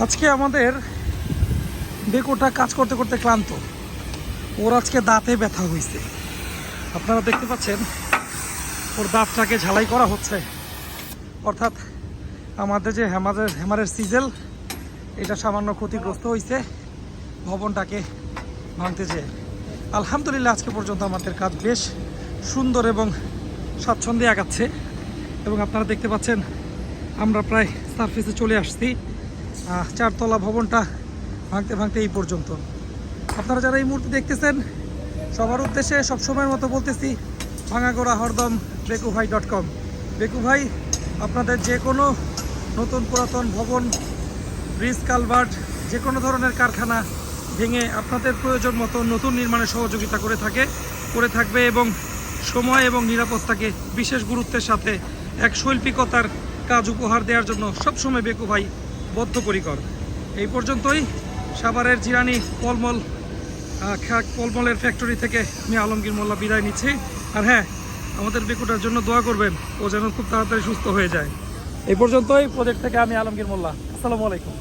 আজকে আমাদের বেকুটা কাজ করতে করতে ক্লান্ত। ওর আজকে দাঁতে ব্যথা হয়েছে, আপনারা দেখতে পাচ্ছেন। ওর দাঁতটাকে ঝালাই করা হচ্ছে, অর্থাৎ আমাদের যে হ্যামারের সিজেল, এটা সামান্য ক্ষতিগ্রস্ত হয়েছে ভবনটাকে ভাঙতে যেয়ে। আলহামদুলিল্লাহ আজকে পর্যন্ত আমাদের কাজ বেশ সুন্দর এবং স্বাচ্ছন্দ্যে আগাচ্ছে। এবং আপনারা দেখতে পাচ্ছেন আমরা প্রায় সারফেসে চলে আসছি। 4 তলা ভবনটা ভাঙতে ভাঙতে এই পর্যন্ত। আপনারা যারা এই মুহূর্তে দেখতেছেন সবার উদ্দেশ্যে সবসময়ের মতো বলতেছি, ভাঙাগোড়া হরদম বেকুভাই.com। বেকুভাই আপনাদের যে কোনো নতুন পুরাতন ভবন, ব্রিজ, কালভার্ট, যে কোনো ধরনের কারখানা ভেঙে আপনাদের প্রয়োজন মতো নতুন নির্মাণে সহযোগিতা করে থাকবে এবং সময় এবং নিরাপত্তাকে বিশেষ গুরুত্বের সাথে এক শৈল্পিকতার কাজ উপহার দেওয়ার জন্য সবসময় বেকুভাই বদ্ধপরিকর। এই পর্যন্তই। সাভারের জিরানি পলমলের ফ্যাক্টরি থেকে আমি আলমগীর মোল্লা বিদায় নিচ্ছি। আর হ্যাঁ, আমাদের বেকুটার জন্য দোয়া করবেন, ও যেন খুব তাড়াতাড়ি সুস্থ হয়ে যায়। এই পর্যন্তই প্রজেক্ট থেকে আমি আলমগীর মোল্লা। আসসালামু আলাইকুম।